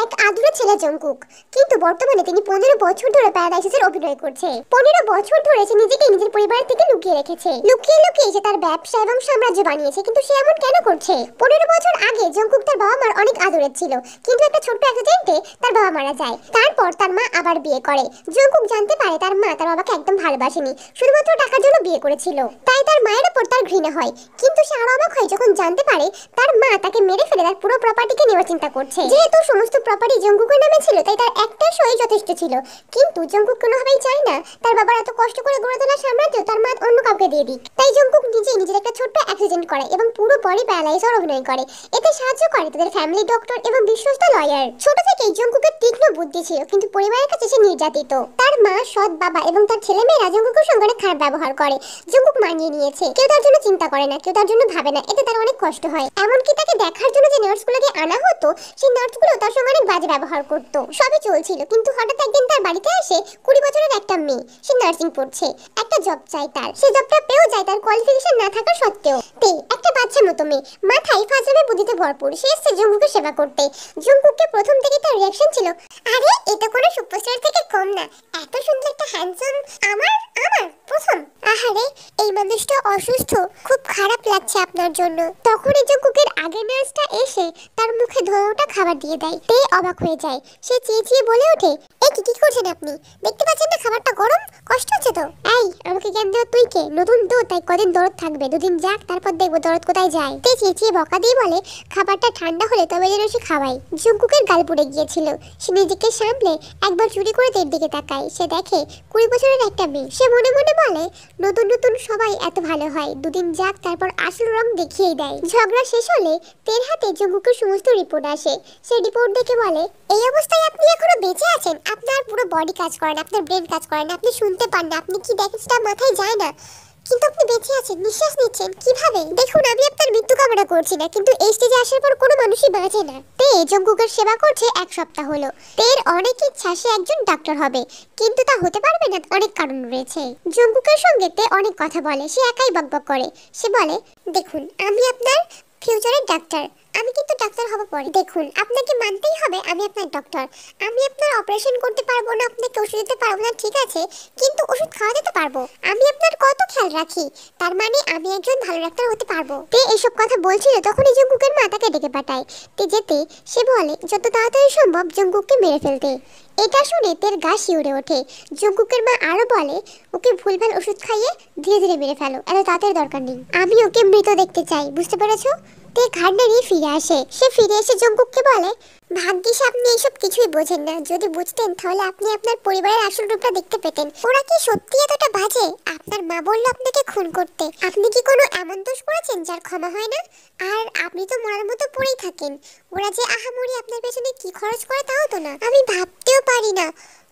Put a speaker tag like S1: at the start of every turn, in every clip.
S1: এক আদুরে ছেলে জংকুক, কিন্তু বর্তমানে তিনি 15 বছর ধরে প্যারাডাইসের অভিনয় করছে। 15 বছর ধরে সে নিজেকে নিজের পরিবার থেকে লুকিয়ে রেখেছে। লুকিয়ে লুকিয়ে সে তার ব্যবসা এবং সাম্রাজ্য বানিয়েছে। কিন্তু সে এমন কেন করছে? 15 বছর আগে জংকুক তার বাবা মার অনেক আদরের ছিল, কিন্তু একটা ছোট্ট অ্যাক্সিডেন্টে তার বাবা মারা যায়। তারপর তার মা আবার বিয়ে করে। জংকুক জানতে পারে তার মা তার বাবাকে একদম ভালোবাসেনি, শুধুমাত্র টাকার জন্য বিয়ে করেছিল। তাই তার মায়ের উপর তার ঘৃণা হয়। কিন্তু সে আরো অবাক হয় যখন জানতে পারে তার মা তাকে মেরে ফেলে তার পুরো প্রপার্টিকে নেওয়ার চিন্তা করছে। যেহেতু সমস্ত প্রপার্টি জংকুকের নামে ছিল, তাই তার একটা সই যথেষ্ট ছিল। কিন্তু জংকুক কোনোভাবেই চায় না তার বাবার এত কষ্ট করে গড়ে তোলা সাম্রাজ্য তার মা অন্য কাউকে দিয়ে দিক। তাই জংকুক নিজেই নিজের একটা ছোট্ট অ্যাক্সিডেন্ট করে এবং পুরো বডি প্যারালাইজড অভিনয় করে। এতে সাহায্য করে তাদের ফ্যামিলি ডক্টর এবং বিশ্বস্ত লয়ার। ছোট থেকেই জংকুকের তীক্ষ্ণ বুদ্ধি ছিল, কিন্তু পরিবারের কাছে সে নির্যাতিত। তার মা, সৎ বাবা এবং তার ছেলেমেয়েরা জংকুকের সঙ্গে অনেক খারাপ ব্যবহার করে। জংকুক মানিয়ে নিয়েছে। কেউ তার জন্য চিন্তা করে না, কেউ তার জন্য ভাবে না। এতে তার অনেক কষ্ট হয়। এমনকি তাকে দেখার জন্য যে নার্সগুলোকে আনা হতো, সেই নার্সগুলো তার সঙ্গে অনেক বাজে ব্যবহার করত। সবই চলছিল, কিন্তু হঠাৎ একদিন তার বাড়িতে আসে 20 বছরের একটা মেয়ে। সে নার্সিং পড়ছে, একটা জব চাই তার। সে জবটা পেয়েও যায় তার কোয়ালিফিকেশন না থাকা সত্ত্বেও। একটা বাচ্চা মতো মেয়ে, মাথায় ফাজলামে বুদ্ধিতে ভরপুর। সে এসেছে জংকুকের সেবা করতে। জংকুককে প্রথম থেকে তার রিঅ্যাকশন ছিল, আরে এটা কোনো সুপারস্টার থেকে কম না, এত সুন্দর একটা হ্যান্ডসাম আমার আমার প্রথম। আহারে এই মানুষটা অসুস্থ, খুব খারাপ লাগছে আপনার জন্য। তখনই জংকুকের আগের নার্সটা এসে তার মুখে ধোঁয়াটা খাবার দিয়ে দেয়। তে অবাক হয়ে যায়। সে চেঁচিয়ে বলে ওঠে, এই কি করছেন আপনি? দেখতে পাচ্ছেন না খাবারটা গরম? কষ্ট হচ্ছে তো? এই আমাকে জ্ঞান দেওয়া তুই কে? নতুন তো, তাই কদিন দরদ থাকবে, দুদিন যাক, তারপর দেখবো দরদ কোথায় যায়। তে চেঁচিয়ে বকা দিয়ে বলে, খাবারটা ঠান্ডা হলে তবে যেন সে খাওয়াই। জংকুকের গাল পুড়ে গিয়েছিল। সে নিজেকে সামলে একবার চুরি করে তের দিকে তাকায়। সে দেখে 20 বছরের একটা মেয়ে। সে মনে মনে বলে, নতুন নতুন সবাই এত ভালো হয়, দুদিন যাক, তারপর আসল রং দেখিয়ে দেয়। ঝগড়া শেষ হলে তের হাতে জংকুকের সমস্ত রিপোর্ট আসে। সে রিপোর্ট দেখে বলে, এই অবস্থায় আপনি এখনো বেঁচে আছেন? আপনার পুরো বডি কাজ করে না, আপনার ব্রেন কাজ করে না, আপনি শুনতে পান না, আপনি কি দেখেন সেটা মাথায় যায় না, কিন্তু আপনি বেঁচে আছেন, নিঃশ্বাস নিচ্ছেন। কিভাবে? দেখুন, আমি আপনার মৃত্যু কামনা করছি না, কিন্তু এই স্টেজে আসার পর কোনো মানুষই বাঁচে না। তে জংকুকের সেবা করছে 1 সপ্তাহ হলো। তের অনেক ইচ্ছা সে একজন ডাক্তার হবে, কিন্তু তা হতে পারবে না, অনেক কারণ রয়েছে। জংকুকের সঙ্গে তে অনেক কথা বলে। সে একাই বকবক করে। সে বলে, দেখুন আমি আপনার ফিউচারের ডাক্তার, আমি কিন্তু ডাক্তার হব পরে। দেখুন আপনাকে মানতেই হবে আমি আপনার ডক্টর। আমি আপনার অপারেশন করতে পারবো না, আপনাকে ওষুধ দিতে পারবো না, ঠিক আছে, কিন্তু ওষুধ খাওয়া দিতে পারবো। আমি আপনার কত খেয়াল রাখি, তার মানে আমি একজন ভালো ডাক্তার হতে পারবো। তে এইসব কথা বলছিল, তখনই জংকুকের মা তাকে ডেকে পাঠায়। তে যেতে সে বলে যত তাড়াতাড়ি সম্ভব জংকুককে মেরে ফেলতে। এটা শুনে তের গা শিউরে ওঠে। জংকুকের মা আরো বলে, ওকে ভুলভাল ওষুধ খাইয়ে ধীরে ধীরে মেরে ফেলো, এত তাড়াতাড়ি দরকার নেই। আমি ওকে মৃত দেখতে চাই, বুঝতে পেরেছো? তে ঘাড় নাড়িয়ে ফিরে আসে। সে ফিরে এসে জংকুককে বলে, ভাগ্যিস আপনি এইসব কিছুই বোঝেন না, যদি বুঝতেন তাহলে আপনি আপনার পরিবারের আসল রূপটা দেখতে পেতেন। ওরা কি সত্যি এতটা বাজে? আপনার মা বলল আপনাকে খুন করতে। আপনি কি কোনো এমন দোষ করেছেন যার ক্ষমা হয় না? আর আপনি তো মরার মতো পড়েই থাকেন। ওরা যে আহামরি আপনার পেছনে কি খরচ করে তাও তো না। আমি ভাবতেও পারি না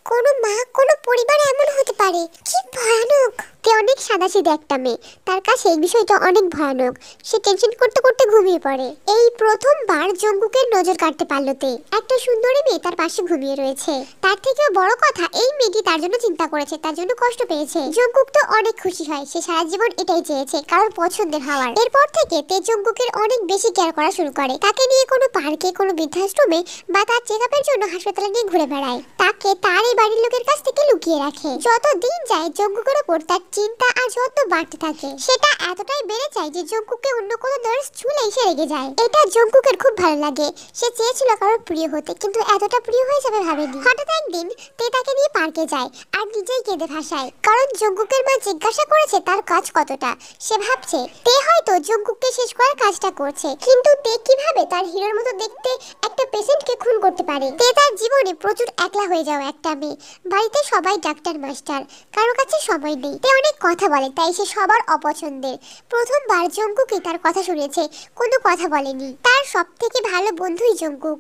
S1: কোনো মা কোনো পরিবারে এমন হতে পারে। কি ভয়ানক। তে অনেক সাদাসিধে একটা মেয়ে, তার কাছে এই বিষয়টা অনেক ভয়ানক। সে টেনশন করতে করতে ঘুমিয়ে পড়ে। এই প্রথমবার জংকুকের নজর কাটতে পারল তে। একটা সুন্দরী মেয়ে তার পাশে ঘুমিয়ে রয়েছে। তার থেকেও বড় কথা, এই মেয়েটি তার জন্য চিন্তা করেছে, তার জন্য কষ্ট পেয়েছে। জংকুক তো অনেক খুশি হয়। সে সারা জীবন এটাই চেয়েছে, কারোর পছন্দের হওয়ার। এরপর থেকে তে জংকুকের অনেক বেশি কেয়ার করা শুরু করে। তাকে নিয়ে কোনো পার্কে, কোনো বৃদ্ধাশ্রমে বা তার চেকআপের জন্য হাসপাতালে নিয়ে ঘুরে বেড়ায়। তাকে তার এই বাড়ির লোকের কাছ থেকে লুকিয়ে রাখে। যত দিন যায় জংকুকের উপর তার চিন্তা আর যত বাড়তে থাকে। সেটা এতটাই বেড়ে যায় যে জংকুককে অন্য কোনো নার্স ছুঁলেই সে রেগে যায়। এটা জংকুকের খুব ভালো লাগে। সে চেয়েছিল কারোর প্রিয় হতে, কিন্তু এতটা প্রিয় হয়ে যাবে ভাবেনি। হঠাৎ একদিন তে তাকে নিয়ে পার্কে যায় আর নিজেই কেঁদে ভাসায়, কারণ জংকুকের মা জিজ্ঞাসা করেছে তার কাজ কতটা। সে ভাবছে তে হয়তো জংকুককে শেষ করার কাজটা করছে, কিন্তু তে কিভাবে তার হিরোর মতো দেখতে একটা পেশেন্টকে খুন করতে পারে। তে তার জীবনে প্রচুর একলা হয়ে যাওয়া একটা মেয়ে। বাড়িতে সবাই ডাক্তার মাস্টার, কারো কাছে সময় নেই। তে অনেক কথা বলে, তাই সে সবার অপছন্দের। প্রথমবার জংকুকই তার কথা শুনেছে, কোনো কথা বলেনি। তার সব থেকে ভালো বন্ধুই জংকুক।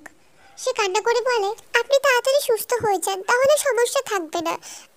S1: সে কান্না করে বলে, আপনি তাড়াতাড়ি সুস্থ হয়ে যান, তাহলে সমস্যা থাকবে না।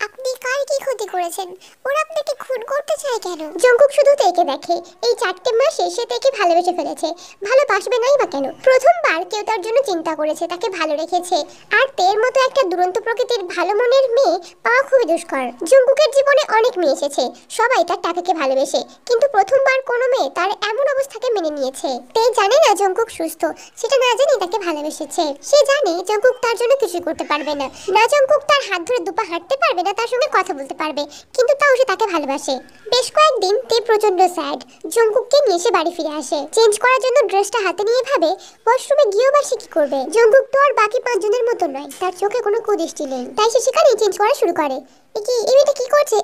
S1: আপনি কার কি ক্ষতি করেছেন? ওরা আপনাকে খুন করতে চায় কেন? জঙ্কুক শুধু তেকে দেখে, এই 4টে মাসে সে তেকে ভালোবেসে ফেলেছে। ভালোবাসবে নাই বা কেন? প্রথমবার কেউ তার জন্য চিন্তা করেছে, তাকে ভালো রেখেছে। আর তের মতো একটা দুরন্ত প্রকৃতির ভালো মনের মেয়ে পাওয়া খুবই দুষ্কর। জঙ্কুকের জীবনে অনেক মেয়ে এসেছে, সবাই তার টাকাকে ভালোবেসে, কিন্তু প্রথমবার কোনো মেয়ে তার এমন অবস্থাকে মেনে নিয়েছে। তে জানে না জঙ্কুক সুস্থ, সেটা না জানি তাকে ভালোবেসেছে। সে জানে জঙ্কুক তার জন্য কিছু করতে পারবে না, না জঙ্কুক তার হাত ধরে দুপা হাঁটতে পারবে না, তার সঙ্গে কথা বলতে পারবে, কিন্তু তাও সে তাকে ভালোবাসে। বেশ কয়েকদিন তে প্রচন্ড স্যাড। জঙ্কুককে নিয়ে সে বাড়ি ফিরে আসে, চেঞ্জ করার জন্য ড্রেসটা হাতে নিয়ে ভাবে ওয়াশরুমে গিয়েও বা সে কি করবে। জঙ্কুক তো আর বাকি 5 জনের মতো নয়, তার চোখে কোনো কুদৃষ্টি নেই, তাই সে সেখানেই চেঞ্জ করা শুরু করে। এই মেয়েটা কি করছে?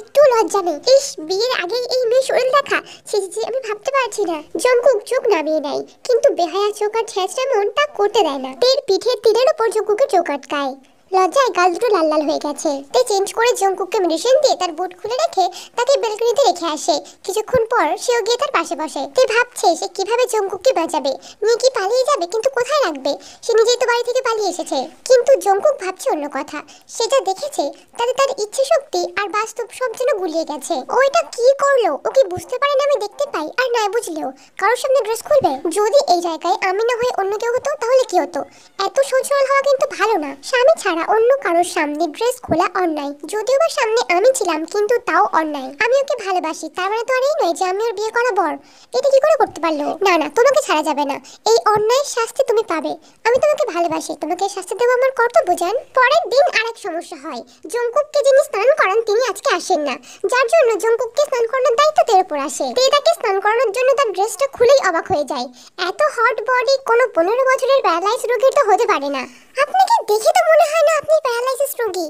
S1: একটু লজ্জা নেই? ইস, বিয়ের আগে এই মেয়ে শরীর দেখা, ছি আমি ভাবতে পারছি না। জঙ্কুক চোখ নামিয়ে নেয়, কিন্তু বেহায়া চোখ আর ছেঁচড়া মন তা করতে দেয় না। তের পিঠে তীরের উপর জঙ্কুকের চোখ আটকায়। লজ্জায় গাল দুটো লাল লাল হয়ে গেছে। তে চেঞ্জ করে জঙ্কুককে মেডিসিন দিয়ে তার বুট খুলে রেখে তাকে বেলকনিতে রেখে আসে। কিছুক্ষণ পর সেও গিয়ে তার পাশে বসে। তে ভাবছে সে কিভাবে জঙ্কুককে বাঁচাবে, নিয়ে কি পালিয়ে যাবে, কিন্তু কোথায় রাখবে? সে নিজেই তো বাড়ি থেকে পালিয়ে এসেছে। কিন্তু জঙ্কুক ভাবছে অন্য কথা। সে যা দেখেছে তাতে তার ইচ্ছে শক্তি আর বাস্তব সব যেন গুলিয়ে গেছে। ও এটা কি করলো? ও কি বুঝতে পারে না আমি দেখতে পাই? আর না বুঝলেও কারোর সামনে ড্রেস খুলবে? যদি এই জায়গায় আমি না হয়ে অন্য কেউ হতো তাহলে কি হতো? এত সচল হওয়া কিন্তু ভালো না। স্বামী ছাড়া অন্য কারোর সামনে ড্রেস খোলা অন্যায়। যদিও বা সামনে আমি ছিলাম, কিন্তু তাও অন্যায়। আমি ওকে ভালোবাসি, তার মানে তো আর এই নয় যে আমি ওর বিয়ে করা বর। এটা কি করে করতে পারলো? না, তোমাকে ছাড়া যাবে না। এই অন্যায়ের শাস্তি তুমি পাবে। আমি তোমাকে ভালোবাসি, তোমাকে শাস্তি দেওয়া আমার কর্তব্য জান। পরের দিন আরেক সমস্যা হয়। জঙ্কুককে যিনি স্নান করান তিনি আজকে আসেন না, যার জন্য জঙ্কুককে স্নান করানোর দায়িত্ব তের উপর আসে। তে তাকে স্নান করানোর জন্য তার ড্রেসটা খুলেই অবাক হয়ে যায়। এত হট বডি কোনো 15 বছরের প্যারালাইজ রোগীর তো হতে পারে না। আপনাকে দেখে তো মনে হয় না আপনি প্যারালাইসিস রোগী।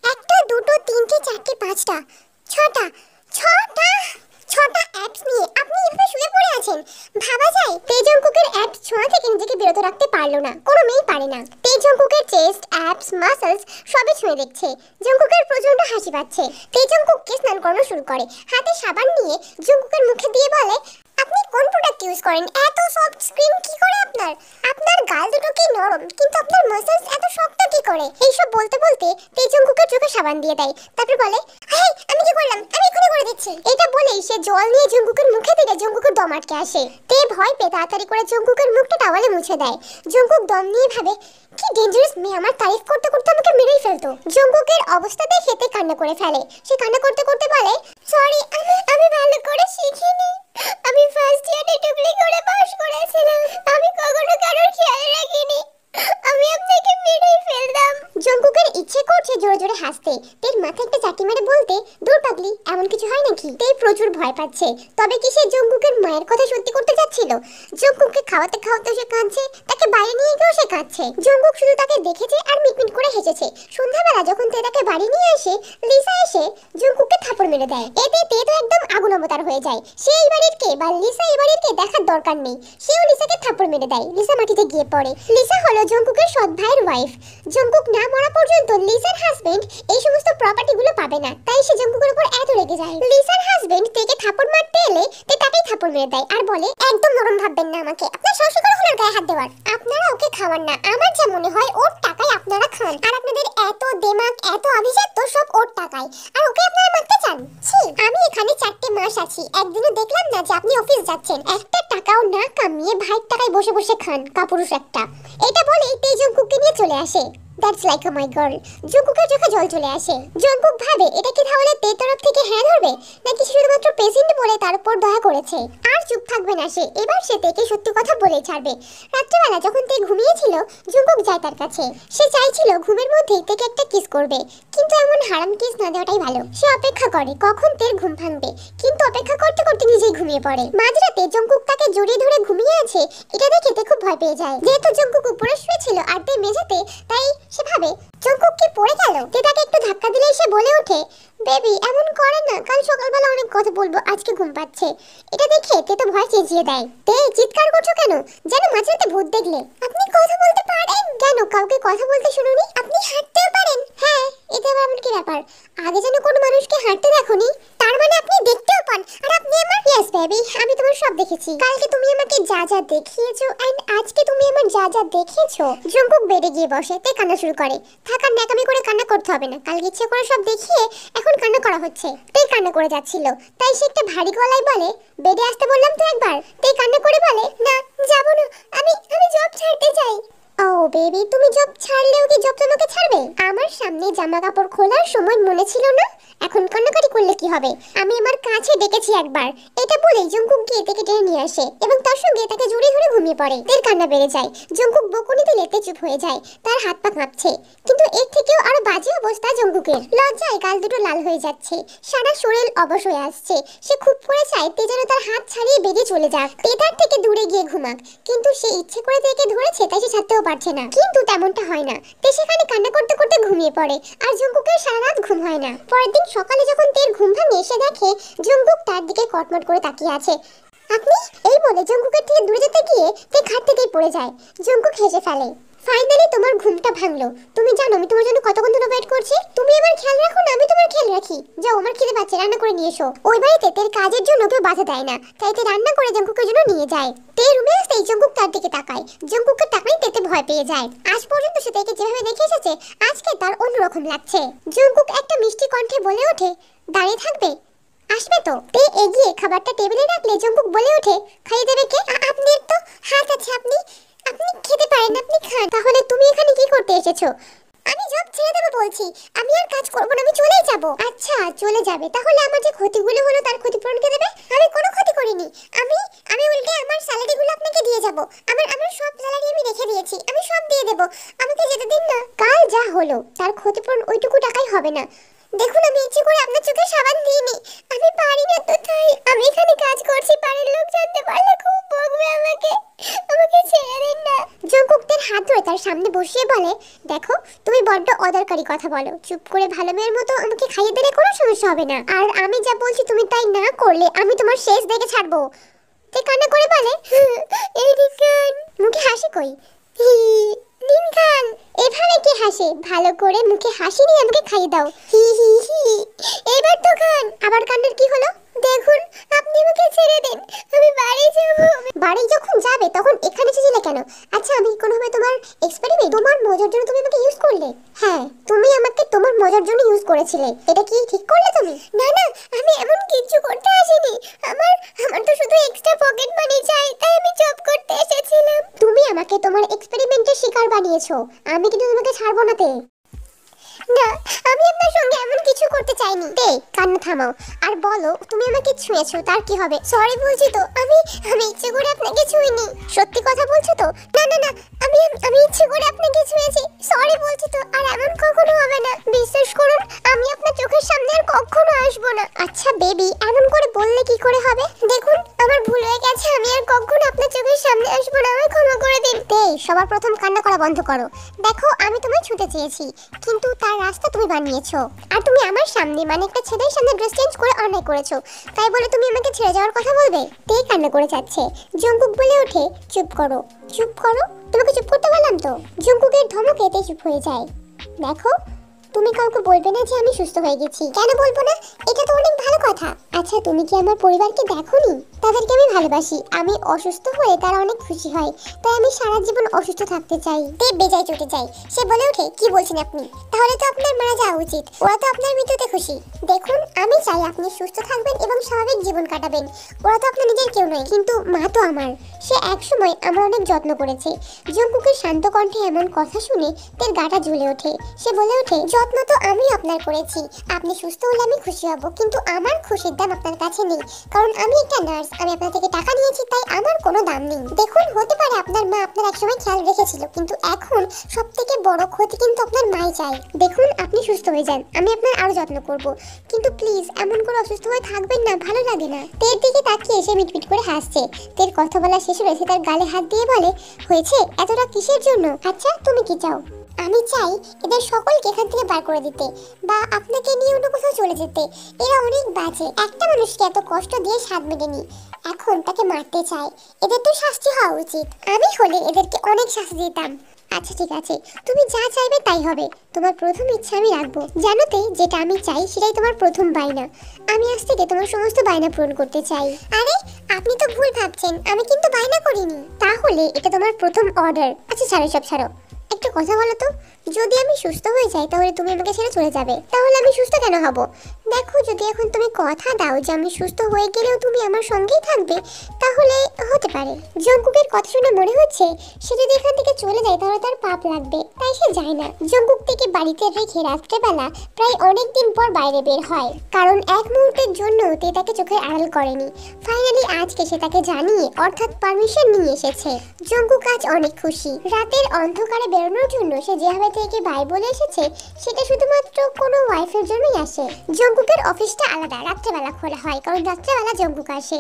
S1: 1টা 2টো 3টে 4টে 5টা 6টা অ্যাপস নিয়ে আপনি এভাবে শুয়ে পড়ে আছেন। ভাবা যায় তেজঙ্কুকের অ্যাপস ছোঁয়া থেকে নিজেকে বিরত রাখতে পারলো না, কোনো মেয়েই পারে না। তেজঙ্কুকের চেস্ট, অ্যাপস, মাসলস সবই ছুঁয়ে দেখছে। জঙ্কুকের প্রচন্ড হাসি পাচ্ছে। তেজঙ্কুককে স্নান করানো শুরু করে, হাতে সাবান নিয়ে জঙ্কুকের মুখে দিয়ে বলে, আপনি কোন প্রোডাক্ট ইউজ করেন? এত সফট স্কিন কি করে আপনার? আপনার গাল দুটো কি নরম, কিন্তু আপনার মাসলস এত শক্ত কি করে? এইসব বলতে বলতে তেজঙ্কুকের চোখে সাবান দিয়ে দেয়। তারপর বলে, হেই আমি কি করলাম? আমি এখনই করে দিচ্ছি। এটা বলেই সে জল নিয়ে জঙ্কুকের মুখে দিলে জঙ্কুকের দম আটকে আসে। তে ভয় পেয়ে তাড়াতাড়ি করে জঙ্কুকের মুখটা টাওয়ালে মুছে দেয়। জঙ্কুক দম নিয়ে ভাবে, কি ডেঞ্জারাস মেয়ে, আমার তারিফ করতে করতে আমাকে মেরেই ফেলতো। জঙ্কুকের অবস্থা দেখে তে কান্না করে ফেলে। সে কান্না করতে করতে বলে, সরি আমি ভালো করে শিখিনি। আমি ফার্স্ট ইয়ারে টুকলি করে পাস করেছিলাম। আমি কখনো কারোর খেয়াল রাখিনি। আমি আপনাকে মেরেই ফেললাম। জঙ্কুকের ইচ্ছে করছে জোরে জোরে হাসতে। তের মাথায় একটা চাটি মেরে বলতে, দূর পাগলি, এমন কিছু হয় নাকি? তে প্রচুর ভয় পাচ্ছে। তবে কি সে জঙ্কুকের মায়ের কথা সত্যি করতে যাচ্ছিল? জঙ্কুককে খাওয়াতে খাওয়াতে সে কাঁদছে, তাকে বাইরে নিয়ে গিয়েও সে কাঁদছে। জঙ্কুক শুধু তাকে দেখেছে আর মিটমিট করে হেসেছে। সন্ধ্যাবেলা যখন তে তাকে বাড়ি নিয়ে আসে, লিসা এসে জঙ্কুককে থাপড় মেরে দেয়। এতে তে তো একদম আগুন অবতার হয়ে যায়। সে এই বাড়ির কে বা লিসা এই বাড়ির কে দেখার দরকার নেই। সেও লিসাকে থাপড় মেরে দেয়। লিসা মাটিতে গিয়ে পড়ে। লিসা হলো জঙ্কুকের সৎ ভাইয়ের ওয়াইফ। জঙ্কুক না মরা পর্যন্ত লিসার হাজবেন্ড এই সমস্ত প্রপার্টিগুলো পাবে না, তাই সে জঙ্কুকের উপর এত রেগে যায়। লিসার হাজবেন্ড তেকে থাপড় মারতে এলে তে তাকেই থাপড় মেরে দেয় আর বলে, একদম নরম ভাববেন না আমাকে। আপনার সাহস করে হলো গায়ে হাত দেওয়ার। আপনারা ওকে খাওয়ান না, আমার যা মনে হয় ওর টাকায় আপনারা খান। আর আপনাদের এত দেমাগ, এত অভিজাত তো সব ওর টাকায়, আর ওকে আপনারা মারতে চান? ছি, আমি এখানে 4টে মাস আছি, একদিনও দেখলাম না যে আপনি অফিস যাচ্ছেন। একটা টাকাও না কামিয়ে ভাইয়ের টাকায় বসে বসে খান, কাপুরুষ একটা। এটা বলেই তে জঙ্কুককে নিয়ে চলে আসে। That's like my girl. জঙ্কুকের চোখে জল চলে আসে। জঙ্কুক ভাবে, এটা কি তাহলে তের তরফ থেকে হ্যাঁ ধরবে, নাকি শুধুমাত্র পেশেন্ট বলে তার উপর দয়া করেছে? আর চুপ থাকবে না সে, এবার সে তেকে সত্যি কথা বলে ছাড়বে। রাত্রেবেলা যখন তে ঘুমিয়েছিল, জঙ্কুক যায় তার কাছে। সে চাইছিল ঘুমের মধ্যেই তেকে একটা কিস করবে, কিন্তু এমন হারাম কিস না দেওয়াটাই ভালো। সে অপেক্ষা করে কখন তের ঘুম ভাঙবে, কিন্তু অপেক্ষা করতে করতে নিজেই ঘুমিয়ে পড়ে। মাঝরাতে জঙ্কুক তাকে জড়িয়ে ধরে ঘুমিয়ে আছে, এটা দেখে তে খুব ভয় পেয়ে যায়। যেহেতু জঙ্কুক উপরে শুয়েছিল আর তে মেঝেতে, তাই সে ভাবে জঙ্কুক কি পড়ে গেল। তে তাকে একটু ধাক্কা দিলেই সে বলে ওঠে, বেবি এমন করে না, কাল সকালবেলা অনেক কথা বলবো, আজকে ঘুম পাচ্ছে। এটা দেখে তে তো ভয় চেঁচিয়ে দেয়। তে চিৎকার করছো কেন? যেন মাঝরাতে ভূত দেখলে। আপনি কথা বলতে পারেন আরে কেন কাউকে কথা বলতে শুনুনি? আপনি হাঁটতেও পারেন? হ্যাঁ, এটা আবার এমন কি ব্যাপার? আগে যেন কোনো মানুষকে হাঁটতে দেখোনি, তার মানে আপনি দেখতেও পান। আর আপনি আমার ইয়েস বেবি, আমি তোমার সব দেখেছি। কালকে তুমি আমাকে যা যা দেখিয়েছো এন্ড আজকে তুমি আমার যা যা দেখিয়েছো। জঙ্কুক বেডে গিয়ে বসে তে কান্না শুরু করে। থাকার ন্যাকামি করে কান্না করতে হবে না, কালকে ইচ্ছে করে সব দেখিয়ে এখন কান্না করা হচ্ছে। তে কান্না করে যাচ্ছিল, তাই সে একটা ভারী গলায় বলে, বেডে আসতে বললাম তো একবার। তে কান্না করে বলে, না যাবো না, আমি জব ছাড়তে চাই। ও বেবি, তুমি জব ছাড়লেও কি জব তোমাকে ছাড়বে? আমার সামনে জামা কাপড় খোলার সময় মনে ছিল না? এখন কান্নাকাটি করলে কি হবে? আমি আমার কাছে ডেকেছি একবার। এটা বলে জঙ্কুক গিয়ে তাকে টেনে নিয়ে আসে এবং তার সঙ্গে তাকে জড়িয়ে ধরে ঘুমিয়ে পড়ে। তের কান্না বেড়ে যায়। জঙ্কুক বকুনি দিলে তে চুপ হয়ে যায়, তার হাত পা কাঁপছে। কিন্তু এর থেকেও আরো বাজে অবস্থা জঙ্কুকের। লজ্জায় গাল দুটো লাল হয়ে যাচ্ছে, সারা শরীর অবশ হয়ে আসছে। সে খুব করে চায় তে যেন তার হাত ছাড়িয়ে বেরিয়ে চলে যাক, তে তার থেকে দূরে গিয়ে ঘুমাক। কিন্তু সে ইচ্ছে করে তেকে ধরেছে, তাই সে ছাড়তেও পারছে না। কিন্তু তেমনটা হয় না, তে সেখানে কান্না করতে করতে ঘুমিয়ে পড়ে। আর জঙ্কুকের সারা রাত ঘুম হয় না। পরের দিন সকালে যখন তের ঘুম ভাঙে, সে দেখে জঙ্কুক তার দিকে কটমট করে তাকিয়ে আছে। আপনি, এই বলে জঙ্কুকের থেকে দূরে যেতে গিয়ে তে খাট থেকেই পড়ে যায়। জঙ্কুক হেসে ফেলে। ফাইনালি তোমার ঘুমটা ভাঙলো। তুমি জানো আমি তোমার জন্য কতক্ষণ ধরে ওয়েট করছি? তুমি এবার খেয়াল রাখো না, আমি তোমার খেয়াল রাখি। যাও, আমার খিদে পাচ্ছে, রান্না করে নিয়ে এসো। ওই বাড়িতে তের কাজের জন্য কেউ বাধা দেয় না, তাই তে রান্না করে জঙ্কুকের জন্য নিয়ে যায়। তে রুমে আসতেই জঙ্কুক তার দিকে তাকায়। জঙ্কুকের তাকাই তেতে ভয় পেয়ে যায়। আজ পর্যন্ত সে তেকে যেভাবে দেখে এসেছে, আজকে তার অন্যরকম লাগছে। জঙ্কুক একটা মিষ্টি কণ্ঠে বলে ওঠে, দাঁড়িয়ে থাকবে? আসবে তো? তে এগিয়ে খাবারটা টেবিলে রাখলে জঙ্কুক বলে ওঠে, খাইয়ে দেবে কে? আপনি তো হাত আছে, আপনি খেতে পারেন, আপনি খান। তাহলে তুমি এখানে কি করতে এসেছো? আমি জব ছেড়ে দেবো বলছি, আমি আর কাজ করব না, আমি চলেই যাব। আচ্ছা চলে যাবে, তাহলে আমার যে ক্ষতিগুলো হলো তার ক্ষতিপূরণ কে দেবে? আমি কোনো ক্ষতি করিনি। আমি আমি উল্টে আমার স্যালারিগুলো আপনাকে দিয়ে যাব। আমার সব স্যালারি আমি রেখে দিয়েছি, আমি সব দিয়ে দেব, আমাকে যেতে দিন না। কাল যা হলো তার ক্ষতিপূরণ ওইটুকু টাকাই হবে না। দেখুন, আমি ইচ্ছে করে আপনার চোখে সাবান দিইনি, আমি পারি না তো, তাই আমি এখানে কাজ করছি। বাড়ির লোক জানতে পারলে খুব বকবে আমাকে, আমাকে ছেড়ে দিন না। জঙ্কুক তের হাত ধরে তার সামনে বসিয়ে বলে, দেখো তুমি বড্ড অদরকারি কথা বলো। চুপ করে ভালো মেয়ের মতো আমাকে খাইয়ে দিলে কোনো সমস্যা হবে না। আর আমি যা বলছি তুমি তাই না করলে আমি তোমার শেষ দেখে ছাড়বো। তে কান্না করে বলে, এই দিন মুখে হাসি কই? দিন খান। এভাবে কি হাসে? ভালো করে মুখে হাসি নিয়ে আমাকে খাইয়ে দাও। হি হি হি, এবার তো খান। আবার কান্নার কি হলো? দেখুন, আপনি আমাকে ছেড়ে দিন, আমি বাড়ি যাব। বাড়ি যখন যাবে তখন এখানে এসেছিলে কেন? আচ্ছা, আমি কোনোভাবে তোমার এক্সপেরিমেন্ট, তোমার মজার জন্য তুমি আমাকে ইউজ করলে? হ্যাঁ, তুমি আমাকে তোমার মজার জন্য ইউজ করেছিলে। এটা কি ঠিক করলে তুমি? না না, আমি এমন কিছু করতে আসিনি। আমার আমার তো শুধু এক্সট্রা পকেট মানি চাই, তাই আমি জব করতে এসেছিলাম। তুমি আমাকে তোমার এক্সপেরিমেন্টের শিকার বানিয়েছো, আমি কিন্তু তোমাকে ছাড়বো না তে। না, আমি আপনার সঙ্গে এমন কিছু করতে চাইনি। তে কান্না থামাও আর বলো, তুমি আমাকে ছুঁয়েছো, তার কি হবে? সরি বলছি তো, আমি ইচ্ছে করে আপনাকে ছুঁইনি। সত্যি কথা বলছো তো? না না না, আমি ইচ্ছে করে আপনাকে ছুঁয়েছি, সরি বলছি তো। আর এমন কখনো হবে না, বিশ্বাস করুন, আমি আপনার চোখের সামনে আর কখনো আসবো না। আচ্ছা বেবি, এমন করে বললে কি করে হবে? দেখুন, আমার ভুল হয়ে গেছে, আমি আর কখনো আপনার চোখের সামনে আসবো না, আমায় ক্ষমা করে দিন। তে সবার প্রথম কান্না করা বন্ধ করো। দেখো, আমি তোমায় ছুঁতে চেয়েছি, কিন্তু তার রাস্তা তুমি বানিয়েছো। আর তুমি আমার সামনে, মানে একটা ছেলের সামনে ড্রেস চেঞ্জ করে অন্যায় করেছো, তাই বলে তুমি আমাকে ছেড়ে যাওয়ার কথা বলবে? তে কান্না করে যাচ্ছে। জঙ্কুক বলে ওঠে, চুপ করো, চুপ করো, তোমাকে চুপ করতে বললাম তো। জঙ্কুকের ধমকে তে চুপ হয়ে যায়। দেখো, তুমি কাউকে বলবে না যে আমি সুস্থ হয়ে গেছি। কেন বলবো না? এটা তো অনেক ভালো কথা। আচ্ছা, তুমি কি আমার পরিবারকে দেখোনি? তাদেরকে আমি ভালোবাসি, আমি অসুস্থ হয়ে তারা অনেক খুশি হয়, তাই আমি সারা জীবন অসুস্থ থাকতে চাই। তে বেজায় চটে যায়। সে বলে ওঠে, কি বলছেন আপনি? তাহলে তো আপনার মারা যাওয়া উচিত, ওরা তো আপনার মৃত্যুতে খুশি। দেখুন, আমি চাই আপনি সুস্থ থাকবেন এবং স্বাভাবিক জীবন কাটাবেন। ওরা তো আপনার নিজের কেউ নয়, কিন্তু মা তো আমার। সে একসময় আমার অনেক যত্ন করেছে। জঙ্কুকের শান্ত কণ্ঠে এমন কথা শুনে তের গাটা জ্বলে ওঠে। সে বলে ওঠে, যত্ন তো আমি আপনার করেছি, আপনি সুস্থ হলে আমি খুশি হব, কিন্তু আমার খুশির দাম আপনার কাছে নেই, কারণ আমি একটা নার্স, আমি আপনার থেকে টাকা নিয়েছি, তাই আমার কোনো দাম নেই। দেখুন, হতে পারে আপনার মা আপনার একসময় খেয়াল রেখেছিল, কিন্তু এখন সবথেকে বড় ক্ষতি কিন্তু আপনার মাই চাই। দেখুন, আপনি সুস্থ হয়ে যান, আমি আপনার আরো যত্ন করব, কিন্তু প্লিজ এমন করে অসুস্থ হয়ে থাকবেন না, ভালো লাগে না। তের দিকে তাকিয়ে এসে মিটমিট করে হাসছে। তের কথা বলা শেষ হয়েছে, তার গালে হাত দিয়ে বলে, হয়েছে, এতটা কিসের জন্য? আচ্ছা, তুমি কি চাও? আমি চাই এদের সকলকে এখান থেকে বার করে দিতে, বা আপনাকে নিয়ে অন্য কোথাও চলে যেতে। এরা অনেক বাজে, একটা মানুষকে এত কষ্ট দিয়ে স্বাদ মেটেনি, এখন তাকে মারতে চায়। এদের তো শাস্তি হওয়া উচিত। আমি হলে এদেরকে অনেক শাস্তি দিতাম। আচ্ছা ঠিক আছে, তুমি যা চাইবে তাই হবে। তোমার প্রথম ইচ্ছা আমি রাখবো। জানো তে, যেটা আমি চাই সেটাই তোমার প্রথম বায়না। আমি আজ থেকে তোমার সমস্ত বায়না পূরণ করতে চাই। আরে আপনি তো ভুল ভাবছেন, আমি কিন্তু বায়না করিনি। তাহলে এটা তোমার প্রথম অর্ডার। আচ্ছা ছাড়ো সব ছাড়ো, একটা কথা বলো তো, যদি আমি সুস্থ হয়ে যাই তাহলে তুমি আমাকে ছেড়ে চলে যাবে? তাহলে আমি সুস্থ কেন হব? দেখো, যদি এখন তুমি কথা দাও যে আমি সুস্থ হয়ে গেলেও তুমি আমার সঙ্গেই থাকবে, তাহলে হতে পারে। জঙ্কুকের কথা শুনে মনে হচ্ছে সে যদি এখান থেকে চলে যায় তাহলে তার পাপ লাগবে, তাই সে যায় না। জঙ্কুক থেকে বাড়িতে রেখে রাত্রেবেলা প্রায় অনেক দিন পর বাইরে বের হয়, কারণ এক মুহূর্তের জন্য তে তাকে চোখের আড়াল করেনি। ফাইনালি আজকে সে তাকে জানিয়ে, অর্থাৎ পারমিশন নিয়ে এসেছে। জঙ্কুক আজ অনেক খুশি। রাতের অন্ধকারে বেরোনোর জন্য সে যেভাবে থেকে বাই বলে এসেছে, সেটা শুধুমাত্র কোনো ওয়াইফের জন্যই আসে। জঙ্কুকের অফিসটা আলাদা, রাত্রেবেলা খোলা হয়, কারণ রাত্রেবেলা জঙ্কুক আসে।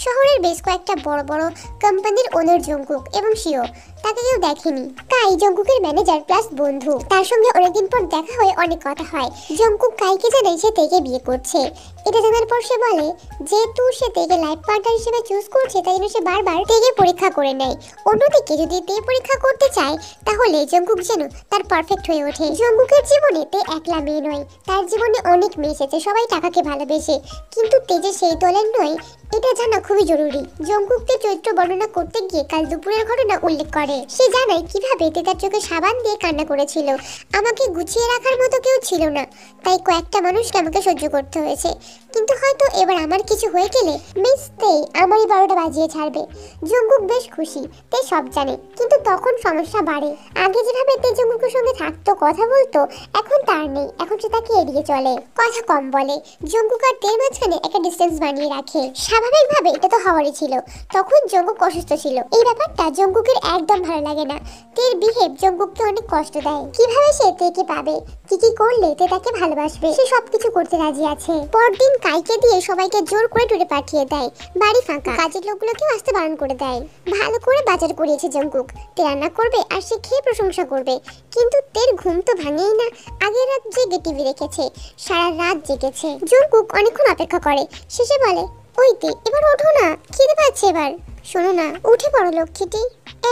S1: শহরের বেশ কয়েকটা বড় বড় কোম্পানির ওনার জঙ্কুক এবং সিও, তাকে কেউ দেখেনি। কাই জঙ্কুকের ম্যানেজার প্লাস বন্ধু, তার সঙ্গে অনেকদিন পর দেখা হয়ে অনেক কথা হয়। জঙ্কুক কাইকে জানায় সে তেকে বিয়ে করছে। এটা জানার পর সে বলে যেহেতু সে তেকে লাইফ পার্টনার হিসেবে চুজ করছে, তাই জন্য সে বারবার তেকে পরীক্ষা করে নেয়। অন্যদিকে যদি তে পরীক্ষা করতে চায় তাহলে জঙ্কুক যেন তার পারফেক্ট হয়ে ওঠে। জঙ্কুকের জীবনে তে একলা মেয়ে নয়, তার জীবনে অনেক মেয়ে এসেছে, সবাই টাকাকে ভালোবেসে, কিন্তু তে যে সেই দলের নয় এটা জানা খুবই জরুরি। জঙ্কুকের চরিত্র বর্ণনা করতে গিয়ে কাল দুপুরের ঘটনা উল্লেখ করে। সে জানায় কিভাবে তে তার চোখে সাবান দিয়ে কান্না করেছিল। আমাকে গুছিয়ে রাখার মতো কেউ ছিল না, তাই কয়েকটা মানুষকে আমাকে সহ্য করতে হয়েছে, কিন্তু হয়তো এবার আমার কিছু হয়ে গেলে মিস তে আমারই 12টা বাজিয়ে ছাড়বে। জঙ্কুক বেশ খুশি, তে সব জানে, কিন্তু তখন সমস্যা বাড়ে। আগে যেভাবে তে জঙ্কুকের সঙ্গে থাকতো, কথা বলতো, এখন তার নেই। এখন সে তাকে এড়িয়ে চলে, কথা কম বলে। জঙ্কুক আর তের মাঝখানে একটা ডিস্টেন্স বানিয়ে রাখে। স্বাভাবিকভাবে এটা তো হওয়ারই ছিল, তখন জঙ্কুক অসুস্থ ছিল। এই ব্যাপারটা জঙ্কুকের একদম ভালো লাগে না। তের বিহেভ জঙ্কুককে অনেক কষ্ট দেয়। কিভাবে সে তেকে পাবে, কি কি করলে তে তাকে ভালোবাসবে, সে সবকিছু করতে রাজি আছে। পরদিন কাইকে দিয়ে সবাইকে জোর করে টুরে পাঠিয়ে দেয়। বাড়ি ফাঁকা, কাজের লোকগুলোকেও আসতে বারণ করে দেয়। ভালো করে বাজার করিয়েছে জঙ্কুক, তে রান্না করবে আর সে খেয়ে প্রশংসা করবে। কিন্তু তের ঘুম তো ভাঙেই না। আগের রাত জেগে টিভি রেখেছে, সারা রাত জেগেছে। জঙ্কুক অনেকক্ষণ অপেক্ষা করে, শেষে বলে ওই তে এবার ওঠো না, খিদে পাচ্ছে এবার। শোনো না, উঠে পড়ো লক্ষ্মীটি।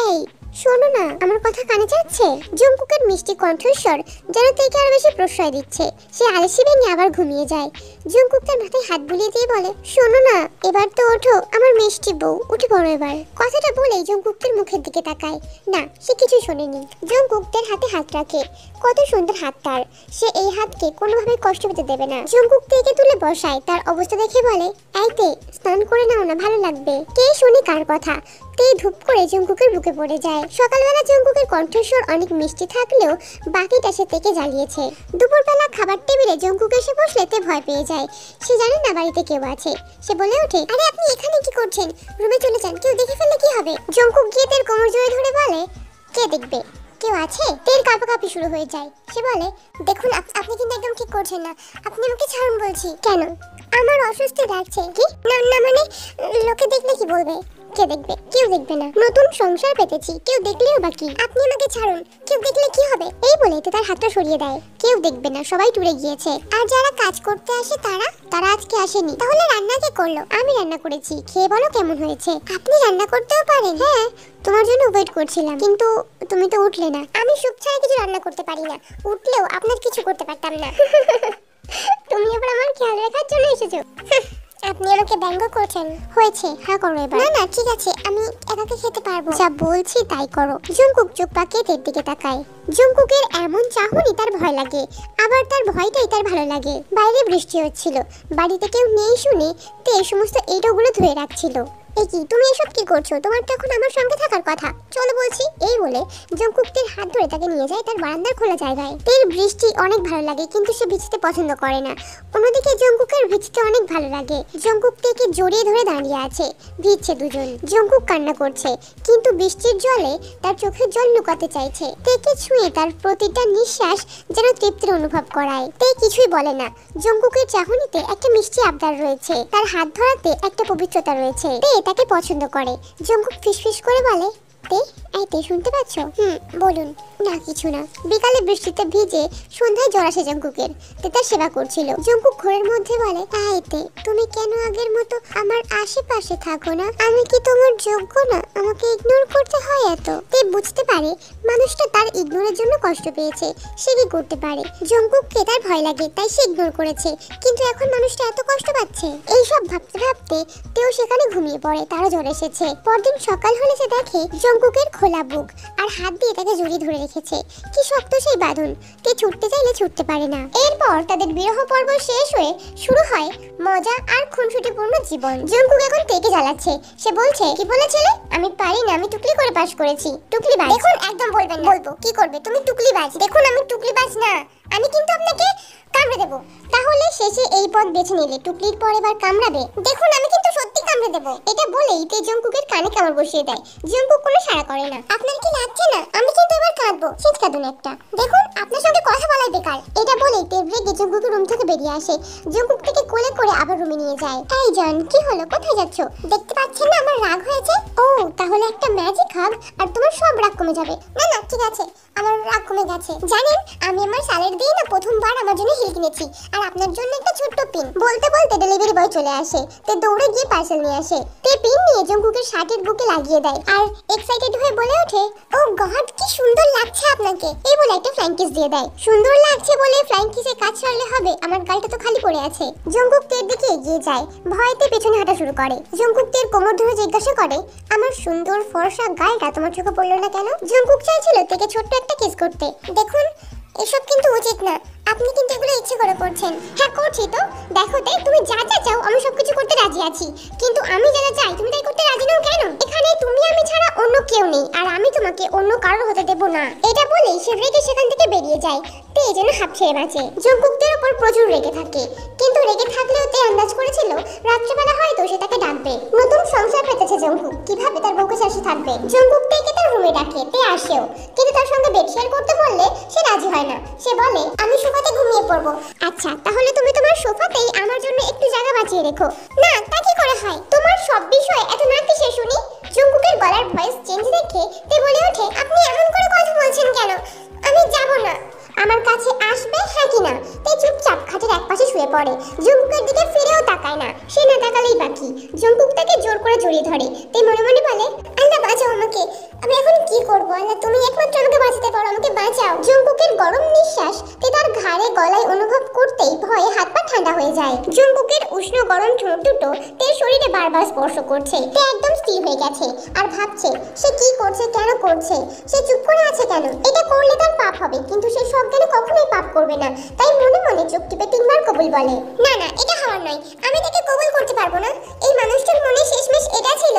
S1: এই শোনো না, আমার কথা কানে যাচ্ছে? জঙ্কুকের মিষ্টি কণ্ঠস্বর যেন তেকে আরো বেশি প্রশ্রয় দিচ্ছে। সে আলসি ভেঙে আবার ঘুমিয়ে যায়। জঙ্কুক তার মাথায় হাত বুলিয়ে দিয়ে বলে শোনো না, এবার তো ওঠো আমার মিষ্টি বউ, উঠে পড়ো এবার। কথাটা বলেই জঙ্কুকের মুখের দিকে তাকায়। না, সে কিছুই শোনেনি। জঙ্কুক তার হাতে হাত রাখে, কত সুন্দর হাত তার। সে এই হাতকে কোনোভাবে কষ্ট পেতে দেবে না। জঙ্কুক তেকে তুলে বসায়, তার অবস্থা দেখে বলে এই তে, স্নান করে নাও না, ভালো লাগবে। কে শুনে কার কথা? তে ধূপ করে জঙ্কুকের বুকে পড়ে যায়। সকালবেলা জঙ্কুকের কণ্ঠস্বর অনেক মিষ্টি থাকলেও বাকিটা সে তেকে জ্বালিয়েছে। দুপুরবেলা খাবার টেবিলে জঙ্কুক এসে বসলে তে ভয় পেয়ে যায়। সে জানে না বাড়িতে কেউ আছে। সে বলে ওঠে আরে আপনি এখানে কি করছেন? রুমে চলে যান, কেউ দেখে ফেললে কি হবে? জঙ্কুক গিয়ে তের কোমর জড়িয়ে ধরে বলে কে দেখবে, কেউ আছে? তের কাঁপাকাঁপি শুরু হয়ে যায়। সে বলে দেখুন আপনি কিন্তু একদম ঠিক করছেন না, আপনি আমাকে ছাড়ুন বলছি। কেন? আমার অস্বস্তি লাগছে। কি না না মানে লোকে দেখলে কি বলবে? কে দেখবে? কেউ দেখবে না, নতুন সংসার পেতেছি, কেউ দেখলেও বা কি? আপনি আমাকে ছাড়ুন, কেউ দেখলে কি হবে? এই বলে তো তার হাতটা সরিয়ে দেয়। কেউ দেখবে না, সবাই টুরে গিয়েছে। আর যারা কাজ করতে আসে তারা আজকে আসেনি। তাহলে রান্না কে করলো? আমি রান্না করেছি, খেয়ে বলো কেমন হয়েছে। আপনি রান্না করতেও পারেন? হ্যাঁ, তোমার জন্য ওয়েট করছিলাম, কিন্তু তুমি তো উঠলে না। আমি সুপ ছাড়া কিছু রান্না করতে পারি না, উঠলেও আপনার কিছু করতে পারতাম না। তুমি আবার আমার খেয়াল রাখার জন্য এসেছো? আপনি আমাকে ব্যঙ্গ করছেন। হয়েছে, হ্যাঁ করো এবার। না না ঠিক আছে, আমি একাকে খেতে পারবো। যা বলছি তাই করো। জঙ্কুক চোখ পাকিয়ে তের দিকে তাকায়। জঙ্কুকের এমন চাহনি তার ভয় লাগে, আবার তার ভয়টাই তার ভালো লাগে। বাইরে বৃষ্টি হচ্ছিল, বাড়িতে কেউ নেই শুনে তে সমস্ত এইটাগুলো ধুয়ে রাখছিল। এই কি তুমি এসব কি করছো? তোমার তো এখন আমার সঙ্গে থাকার কথা, চলো বলছি। এই বলে জঙ্কুক তের হাত ধরে তাকে নিয়ে যায় তার বারান্দার খোলা জায়গায়। তের বৃষ্টি অনেক ভালো লাগে, কিন্তু সে ভিজতে পছন্দ করে না। অন্যদিকে জঙ্কুকের ভিজতে অনেক ভালো লাগে। জঙ্কুক তেকে জড়িয়ে ধরে দাঁড়িয়ে আছে, ভিজছে দুজন। জঙ্কুক কান্না করছে, কিন্তু বৃষ্টির জলে তার চোখের জল লুকাতে চাইছে। তেকে ছুঁয়ে তার প্রতিটা নিঃশ্বাস যেন তৃপ্তির অনুভব করায়। তে কিছুই বলে না। জঙ্কুকের চাহনিতে একটা মিষ্টি আবদার রয়েছে, তার হাত ধরাতে একটা পবিত্রতা রয়েছে। তে তাকে পছন্দ করে। জঙ্কুক ফিসফিস করে বলে তে তে শুনতে পাচ্ছ? বলুন। না কিছু না। বিকালে বৃষ্টিতে ভিজে সন্ধ্যায় জ্বর আসে জঙ্কুকের। তে তার সেবা করছিল। জঙ্কুক ঘোরের মধ্যে বলে, তে তুমি কেন আগের মতো আমার আশেপাশে থাকো না? আমি কি তোমার যোগ্য না? আমাকে ইগনোর করতে হয় এত? তে বুঝতে পারে মানুষটা তার ইগনোরের জন্য কষ্ট পেয়েছে। সে কি করতে পারে? জঙ্কুককে তার ভয় লাগে, তাই সে ইগনোর করেছে। কিন্তু এখন মানুষটা এত কষ্ট পাচ্ছে। এইসব ভাবতে ভাবতে তেও সেখানে ঘুমিয়ে পড়ে। তারও জ্বর এসেছে। পরদিন সকাল হলে সে দেখে জঙ্কুকের খোলা বুক আর হাত দিয়ে তাকে জড়িয়ে ধরে রেখেছে। কি শক্ত সেই বাঁধন। তে ছুটতে চাইলে ছুটতে পারে না। এরপর তাদের বিরহ পর্ব শেষ হয়ে শুরু হয় মজা আর খুনসুটিপূর্ণ জীবন। জঙ্কুক এখন তেকে জ্বালাচ্ছে। সে বলছে, কি বলেছিলে? আমি পারি না, আমি টুকলি করে পাস করেছি। টুকলিবাজ। দেখুন একদম বলবেন না। বলবো। কি করবে তুমি? টুকলিবাজ। দেখুন আমি টুকলিবাজ না, আমি কিন্তু আপনাকে কামড়ে দেব। তাহলে শেষে এই পথ বেছে নিলে টুকলির পর এবার কামড়াবে? দেখুন আমি কিন্তু সত্যি কামড়ে দেব। এটা বলেই তে জঙ্কুকের কানে কামড় বসিয়ে দেয়। জঙ্কুক কোনো সাড়া করে না। আপনার কি লাগছে না? আমি কিন্তু এবার কাঁদবো। শীত কাঁদুন একটা। দেখুন আপনার সঙ্গে কথা বলাই বেকার। এটা বলেই তে রেগে জঙ্কুকের রুম থেকে বেরিয়ে আসে। জঙ্কুক থেকে কোলে করে আবার রুমে নিয়ে যায়। এই জান, কি হলো? কোথায় যাচ্ছ? দেখতে পাচ্ছেন না আমার রাগ হয়েছে? ও তাহলে একটা ম্যাজিক হাগ আর তোমার সব রাগ কমে যাবে। না না ঠিক আছে, আমার রাগ কমে গেছে। জানেন আমি আমার স্যালারি দিয়ে না প্রথমবার আমার জন্য হিল কিনেছি, আর আপনার জন্য একটা ছোট্ট পিন। বলতে বলতে ডেলিভারি বয় চলে আসে। তে দৌড়ে গিয়ে পার্সেল নিয়ে আসে। তে পিন নিয়ে জঙ্কুকের শার্টের বুকে লাগিয়ে দেয় আর এক্সাইটেড হয়ে বলে ওঠে, ও গড কি সুন্দর লাগছে আপনাকে। এই বলে একটা ফ্লাইং কিস দিয়ে দেয়। সুন্দর লাগছে বলে ফ্লাইং কিসে কাজ সারলে হবে? আমার গালটা তো খালি পড়ে আছে। জঙ্কুক তের দিকে এগিয়ে যায়। ভয়তে পেছনে হাঁটা শুরু করে। জঙ্কুক তের কোমর ধরে জিজ্ঞাসা করে, আমার সুন্দর ফর্সা গালটা তোমার চোখে পড়লো না কেন? জঙ্কুক চাইছিল তেকে ছোট্ট একটা কিস করতে। দেখুন এসব কিন্তু উচিত না, আপনি কিন্তু এগুলো ইচ্ছে করে করছেন। হ্যাঁ করছি তো। দেখো তে তুমি যা যা চাও আমি সবকিছু করতে রাজি আছি, কিন্তু আমি যা যা চাই তুমি তাই করতে রাজি নও কেন? এখানে তুমি আমি ছাড়া অন্য কেউ নেই, আর আমি তোমাকে অন্য কারো হতে দেব না। এটা বলেই সে রেগে সেখান থেকে বেরিয়ে যায়। তে যেন হাঁপ ছেড়ে বাঁচে। জঙ্কুকদের উপর প্রচুর রেগে থাকে, কিন্তু রেগে থাকলেও তে আন্দাজ করেছিল রাত্রেবেলা হয়তো সে তাকে ডাকবে। নতুন সংসার পেতেছে জঙ্কুক, কিভাবে তার বউকে সাথে থাকবে? জঙ্কুক তেকে তার রুমে ডাকে। তে আসেও, কিন্তু তার সঙ্গে বেড শেয়ার করতে বললে সে রাজি হয় না। সে বলে, আমি সোফাতে ঘুমিয়ে পড়বো। আচ্ছা তাহলে তুমি তোমার সোফাতেই আমার জন্য একটু জায়গা বাঁচিয়ে রেখো। না তা কি করে হয়? তোমার সব বিষয় এত না কিসে শুনি? জঙ্কুকের গলার ভয়েস চেঞ্জ দেখে তে বলে ওঠে, আপনি এমন করে কথা বলছেন কেন? আমি যাব না। আমার কাছে আসবে হ্যাঁ কি না? তাই চুপচাপ খাটের একপাশে শুয়ে পড়ে। জঙ্কুকের দিকে ফিরেও তাকায় না। সে না তাকালেই বাকি। জঙ্কুক তাকে জোর করে জড়িয়ে ধরে। তাই মনে মনে বলে, আল্লাহ বাঁচাও আমাকে, আমি এখন কি করব? আল্লাহ তুমি একমাত্র আমাকে বাঁচাতে পারো, আমাকে বাঁচাও। জঙ্কুকের গরম নিঃশ্বাস তে তার ঘাড়ে গলায় অনুভব করতেই ভয়ে হাত পা ঠান্ডা হয়ে যায়। জঙ্কুকের উষ্ণ গরম ঠোঁট দুটো তের শরীরে বারবার স্পর্শ করছে। তে একদম স্থির হয়ে গেছে আর ভাবছে সে কি করছে, কেন করছে, সে চুপ করে আছে কেন? এটা করলে তার পাপ হবে, কিন্তু সে সব জ্ঞানে কখনোই পাপ করবে না। তাই মনে মনে চোখ টিপে 3 বার কবুল বলে। না না এটা হওয়ার নয়, আমি তাকে কবুল করতে পারবো না। এই মানুষটার মনে শেষমেশ এটা ছিল,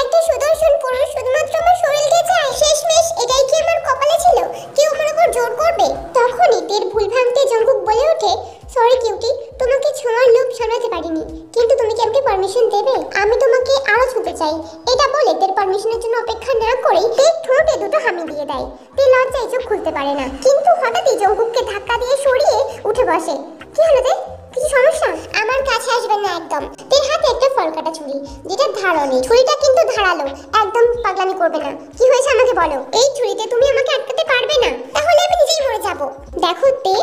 S1: একটা সুদর্শন পুরুষ শুধুমাত্র আমার শরীরকে চায়। শেষমেশ এটাই কি আমার কপালে ছিল? কেউ আমার উপর জোর করবে? তখনই তের ভুল ভাঙতে জঙ্কুক বলে ওঠে, সরি কিউটি, তোমাকে ছোঁয়ার লোভ সামলাতে পারিনি, কিন্তু তুমি কি আমাকে পারমিশন দেবে? আমি তোমাকে আরো ছুঁতে চাই। এটা বলে তের পারমিশনের জন্য অপেক্ষা না করেই তে ঠোঁটে দুটো হামি দিয়ে দেয়। তে লজ্জায় চোখ খুলতে পারে না, কিন্তু হঠাৎই জঙ্কুককে ধাক্কা দিয়ে সরিয়ে উঠে বসে। কি হলো তে? কিছু সমস্যা? আমার কাছে আসবেন না একদম। তের হাতে একটা ফল কাটা ছুরি, যেটা ধারালো। ছুরিটা কিন্তু ধারালো। একদম পাগলামি করবে না। কি হয়েছে আমাকে বলো। এই ছুরিতে তুমি আমাকে আটকাতে পারবে না, তাহলে আমি নিজেই মরে যাব। দেখো তে,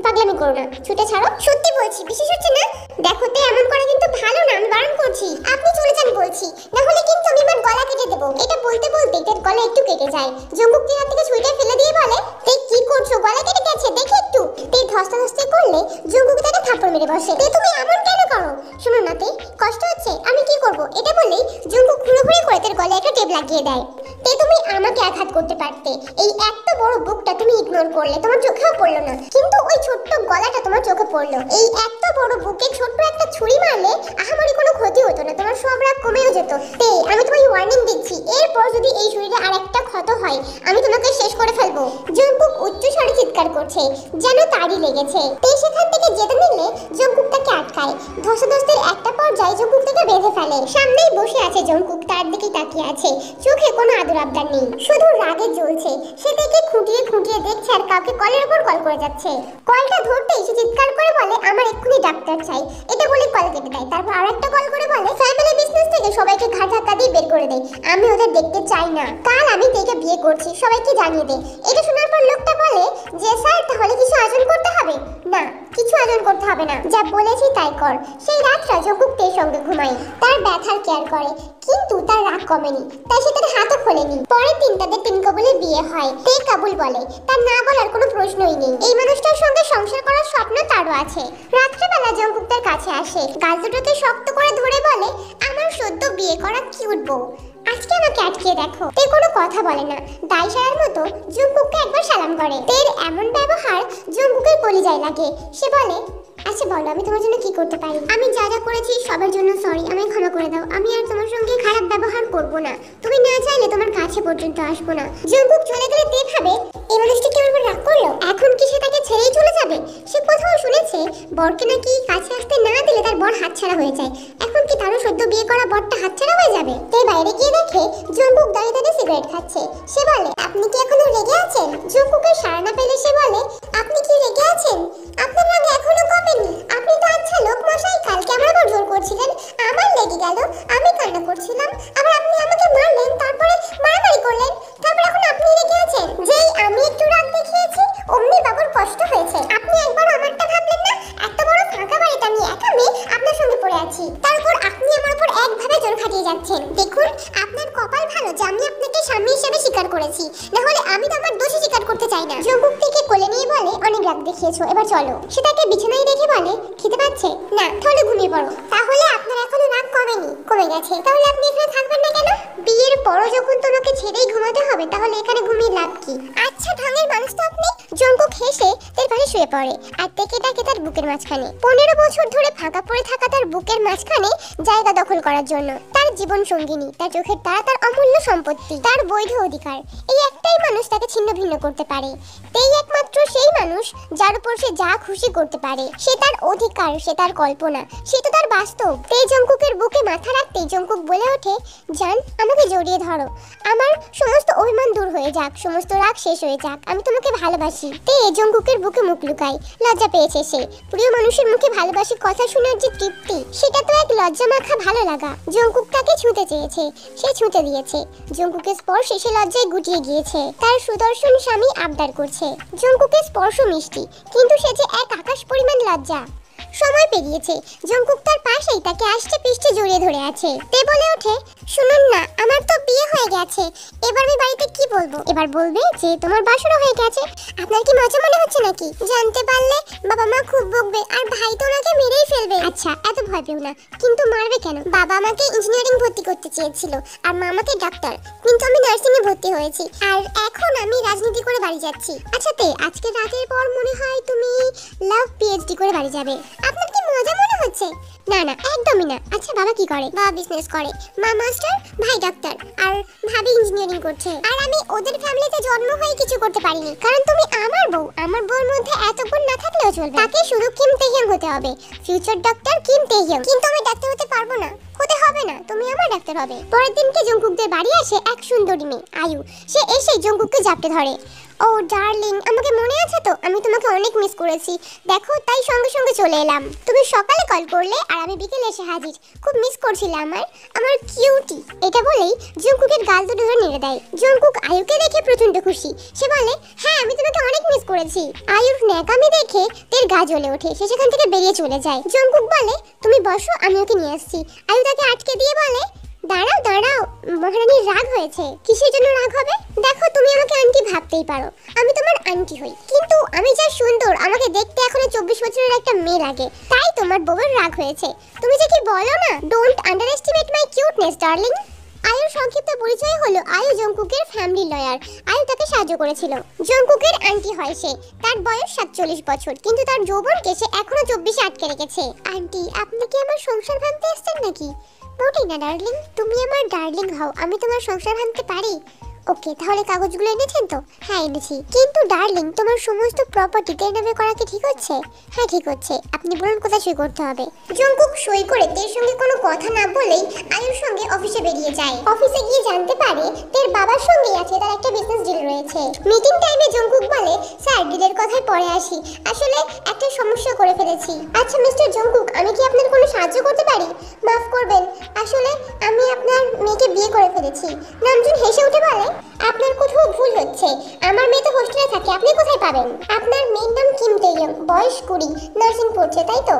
S1: পাগলামি করো না, ছুটে ছাড়ো। সত্যি বলছি, বিশেষ হচ্ছে না। দেখো তে এমন করা কিন্তু ভালো না, আমি বারণ করছি। আপনি চলে যান বলছি, না হলে কিন্তু আমি আমার গলা কেটে দেবো। এটা বলতে বলতে তের গলা একটু কেটে যায়। জঙ্কুক তের হাত থেকে ছুরিটা ফেলে দিয়ে বলে, তে কি করছো? গলা কেটে গেছে, দেখে একটু। তে ধস্তাধস্তি করলে জঙ্কুক তাকে থাপ্পড় মেরে বসে। তে তুমি এমন কেন করো? শোনো না তে, কষ্ট হচ্ছে, আমি কি করব? এটা বলেই জঙ্কুক ঘুরে করে তের গলায় একটা টেপ লাগিয়ে দেয়। তে তুমি আমাকে আঘাত করতে পারতে, এই এত বড় বুকটা তুমি ইগনোর করলে, তোমার চোখেও পড়লো না। কিন্তু ওই ছোট্ট গলাটা তোমার চোখে পড়লো। এই এত বড় বুকে ছোট্ট একটা ছুরি মারলে আহামরি কোনো ক্ষতি হতো না, তোমার সব রাগ কমেও যেত। তে আমি তোমায় ওয়ার্নিং দিচ্ছি, এরপর যদি এই ছুরিটা আরেকটা ক্ষত হয় আমি তোমাকে শেষ করে ফেলবো। জঙ্কুক উচ্চ স্বরে চিৎকার করছে, যেন তারই লেগেছে। তে সেখান থেকে যেতে নিলে জঙ্কুক তাকে আটকায়। ধস্তাধস্তির একটা পর্যায়ে জঙ্কুক তাকে বেঁধে ফেলে। সামনেই বসে আছে জঙ্কুক, তার দিকে তাকিয়ে আছে। চোখে কোনো আদর আবদার নেই, শুধু রাগে জ্বলছে। সে থেকে খুঁটিয়ে খুঁটিয়ে দেখছে আর কাউকে কলের উপর কল করে যাচ্ছে। কলটা ধরতেই সে চিৎকার করে বলে আমার এক্ষুনি ডাক্তার চাই। এটা বলে কল কেটে দেয়। তারপর আরেকটা কল করে বলে ফ্যামিলি বিজনেস থেকে সবাইকে ঘাট ধাক্কা দিয়ে বের করে দেয়, আমি ওদের দেখতে চাই না, কাল আমি তেকে বিয়ে করছি, সবাইকে জানিয়ে দে। এটা শোনার পর লোকটা বলে যে স্যার তাহলে কিছু আয়োজন করতে হবে? না, কিছু আয়োজন করতে হবে না, যা বলেছি তাই কর। সেই রাতটা জঙ্কুক তের সঙ্গে ঘুমায়, তার ব্যথার কেয়ার করে, কিন্তু তার রাগ কমেনি, তাই সে তার হাতও খোলেনি। পরের দিন তাদের তিন কবুলে বিয়ে হয়। তে কাবুল বলে, তার না বলার কোনো প্রশ্নই নেই। এই মানুষটার সঙ্গে সংসার করার স্বপ্ন তারও আছে। রাত্রেবেলা জঙ্কুক তার কাছে আসে, গাল দুটোকে শক্ত করে ধরে বলে আমার সদ্য বিয়ে করা কিউট বউ, আজকে আমাকে আটকে দেখো। তে কোনো কথা বলে না, দায় সারার মতো জঙ্কুককে একবার সালাম করে। তের এমন ব্যবহার জঙ্কুকের কলিজায় লাগে। সে বলে আচ্ছা বলো আমি তোমার জন্য কি করতে পারি? আমি যা যা করেছি সবার জন্য সরি, আমায় ক্ষমা করে দাও, আমি আর তোমার সঙ্গে খারাপ ব্যবহার করব না, তুমি না চাইলে তোমার কাছে পর্যন্ত আসবো না। জঙ্কুক চলে গেলে তে ভাবে এই মানুষটি কি আমার উপর রাগ করলো, এখন কি সে তাকে ছেড়েই চলে যাবে? সে কোথাও শুনেছে বরকে নাকি কাছে আসতে না দিলে তার বর হাতছাড়া হয়ে যায়, এখন কি তারও সদ্য বিয়ে করা বরটা হাতছাড়া হয়ে যাবে? তে বাইরে গিয়ে দেখে জঙ্কুক দাঁড়িয়ে দাঁড়িয়ে সিগারেট খাচ্ছে। সে বলে আপনি কি এখনো রেগে আছেন? জঙ্কুকের সাড়া না পেলে সে বলে আপনি কি রেগে আছেন? আপনার রাগ এখনো কমেনি? আপনি তো আচ্ছা লোক মশাই, কালকে আমার উপর জোর করছিলেন, আমার লেগে গেল, আমি কান্না করছিলাম, আবার আপনি আমাকে মারলেন, তারপরে মারামারি করলেন, তারপর এখন আপনি রেগে আছেন? যেই আমি একটু রাগ দেখিয়েছি অমনি বাবুর কষ্ট হয়েছে। আপনি একবার আমারটা ভাবলেন না? এত বড় ফাঁকা বাড়িতে আমি একা মেয়ে আপনার সঙ্গে পড়ে আছি, তারপর আপনি আমার উপর একভাবে জোর খাটিয়ে যাচ্ছেন। দেখুন আপনার কপাল ভালো যে আমি আপনাকে স্বামী হিসেবে স্বীকার করেছি, না হলে আমি তো আমার দোষী স্বীকার করতে চাই না। জঙ্কুক থেকে কোলে নিয়ে বলে অনেক রাগ দেখিয়েছো, এবার চলো। সে তাকে বিছানায় রেখে বলে খেতে পাচ্ছে না, তাহলে ঘুমিয়ে পড়ো। তাহলে আপনার এখনো রাগ কমেনি? কমে গেছে, তাহলে আপনি এখানে থাকবেন না কেন? বিয়ের পরও যখন তোমাকে ছেড়েই ঘুমাতে হবে তাহলে এখানে ঘুমিয়ে লাভ কি? আচ্ছা ঢঙের মানুষ তো আপনি। জঙ্কুক হেসে তের পাশে শুয়ে পড়ে আর তেকে ডাকে তার বুকের মাঝখানে। 15 বছর ধরে ফাঁকা পড়ে থাকা তার বুকের মাঝখানে জায়গা দখল করার জন্য। তার জীবন সঙ্গিনী, তার চোখের তারা, তার অমূল্য সম্পত্তি, তার বৈধ অধিকার। এই একটাই মানুষ তাকে ছিন্ন ভিন্ন করতে পারে। তেই একমাত্র সেই মানুষ যার উপর সে যা খুশি করতে পারে। সে তার অধিকার, সে তার কল্পনা, সে তো তার বাস্তব। তে জঙ্কুকের বুকে মাথা রাখতেই জঙ্কুক বলে ওঠে জান আমাকে জড়িয়ে ধরো, আমার সমস্ত অভিমান দূর হয়ে যাক, সমস্ত রাগ শেষ হয়ে যাক, আমি তোমাকে ভালোবাসি। তে জঙ্কুকের বুকে মুখ লুকায়, লজ্জা পেয়েছে সে। প্রিয় মানুষের মুখে ভালোবাসি কথা শোনার যে তৃপ্তি, সেটা তো এক লজ্জা মাখা ভালো লাগা। জঙ্কুক তাকে ছুঁতে চেয়েছে, সে ছুঁতে দিয়েছে। জঙ্কুকের স্পর্শে সে লজ্জায় গুটিয়ে গিয়েছে। তার সুদর্শন স্বামী আবদার করছে। জঙ্কুকের স্পর্শ মিষ্টি, কিন্তু সে যে এক আকাশ পরিমাণ লজ্জা। সময় পেরিয়েছে, জঙ্কুক তার পাশেই তাকে আষ্টে পিষ্টে জড়িয়ে ধরে আছে। তে বলে ওঠে শুনুন না, আমার তো বিয়ে হয়ে গেছে, এবার আমি বাড়িতে কি বলবো? এবার বলবে যে তোমার বাসরও হয়ে গেছে। আপনার কি মজা মনে হচ্ছে নাকি? জানতে পারলে বাবা মা খুব বকবে আর ভাই তো ওনাকে মেরেই ফেলবে। আচ্ছা এত ভয় পেও না, কিন্তু মারবে কেন? বাবা আমাকে ইঞ্জিনিয়ারিং ভর্তি করতে চেয়েছিল আর মা আমাকে ডাক্তার, কিন্তু আমি নার্সিং এ ভর্তি হয়েছি আর এখন আমি রাজনীতি করে বাড়ি যাচ্ছি। আচ্ছা তে আজকে রাতের পর মনে হয় তুমি লাভ পিএইচডি করে বাড়ি যাবে। আপনার কি মজা মনে হচ্ছে? না না একদমই না। আচ্ছা বাবা কি করে? বাবা বিজনেস করে, মা মাস্টার, ভাই ডাক্তার আর ভাবি ইঞ্জিনিয়ারিং করছে। আর আমি ওদের ফ্যামিলিতে জন্ম হয়ে কিছু করতে পারিনি, কারণ তুমি আমার বউ। আমার বউর মধ্যে এত গুণ না থাকলেও চলবে, তাকে শুধু কিম তেহিয়ং হতে হবে, ফিউচার ডক্টর কিম তেহিয়ং। কিন্তু আমি ডাক্তার হতে পারবো না। হতে হবে না, তুমি আমার ডাক্তার হবে। পরের দিনকে জঙ্কুকদের বাড়ি আসে এক সুন্দরী মেয়ে আয়ু। সে এসে জঙ্কুককে জাপটে ধরে। ও ডার্লিং, আমাকে মনে আছে তো? আমি তোমাকে অনেক মিস করেছি, দেখো তাই সঙ্গে সঙ্গে চলে এলাম। তুমি সকালে কল করলে আর আমি বিকেলে এসে হাজির। খুব মিস করছিলে আমার কিউটি। এটা বলেই জঙ্কুকের গাল দুটো ধরে নেড়ে দেয়। জঙ্কুক আয়ুকে দেখে প্রচন্ড খুশি। সে বলে হ্যাঁ আমি তোমাকে অনেক মিস করেছি। আয়ুর ন্যাকামি দেখে তের গা জ্বলে ওঠে। সে সেখান থেকে বেরিয়ে চলে যায়। জঙ্কুক বলে তুমি বসো, আমি ওকে নিয়ে আসছি। আয়ু তাকে আটকে দিয়ে বলে দাঁড়াও দাঁড়াও, মহারানীর রাগ হয়েছে। কিসের জন্য রাগ হবে? দেখো তুমি আমাকে আন্টি ভাবতেই পারো, আমি তোমার আন্টি হই, কিন্তু আমি যা সুন্দর আমাকে দেখতে এখনো 24 বছরের একটা মেয়ে লাগে, তাই তোমার বউয়ের রাগ হয়েছে। তুমি যে কি বলো না, don't underestimate my cuteness darling. আয়ুর সংক্ষিপ্ত পরিচয় হলো আয়ু জঙ্কুকের ফ্যামিলি লয়ার। আয়ু তাকে সাহায্য করেছিল। জঙ্কুকের আন্টি হয় সে। তার বয়স 47 বছর, কিন্তু তার যৌবনকে সে এখনো 24-এ আটকে রেখেছে। আন্টি আপনি কি আমার সংসার ভাঙতে এসেছেন নাকি? মোটেই না ডার্লিং, তুমি আমার ডার্লিং হও, আমি তোমার সংসার ভাঙতে পারি। ওকে, তাহলে কাগজগুলো এনেছেন তো? হ্যাঁ এনেছি। কিন্তু ডার্লিং, তোমার সমস্ত প্রপার্টি তের নামে করা কি ঠিক হচ্ছে? হ্যাঁ ঠিক হচ্ছে। আপনি বলুন কোথায় সই করতে হবে। জঙ্কুক সই করে তের সঙ্গে কোনো কথা না বলেই আয়ুর সঙ্গে অফিসে বেরিয়ে যায়। অফিসে গিয়ে জানতে পারে তের বাবার সঙ্গেই আছে তার একটা বিজনেস ডিল রয়েছে। মিটিং টাইমে জঙ্কুক বলে, স্যার ডিলের কথায় পরে আসি, আসলে একটা সমস্যা করে ফেলেছি। আচ্ছা মিস্টার জঙ্কুক, আমি কি আপনার কোনো সাহায্য করতে পারি? মাফ করবেন, আসলে আমি আপনার মেয়েকে বিয়ে করে ফেলেছি। নামজুন হেসে উঠে বলে, আপনার কোথাও ভুল হচ্ছে, আমার মেয়ে তো হোস্টেলে থাকে, আপনি কোথায় পাবেন? আপনার মেয়ের নাম কিম তেইয়ং, বয়স 20, নার্সিং পড়ছে, তাই তো?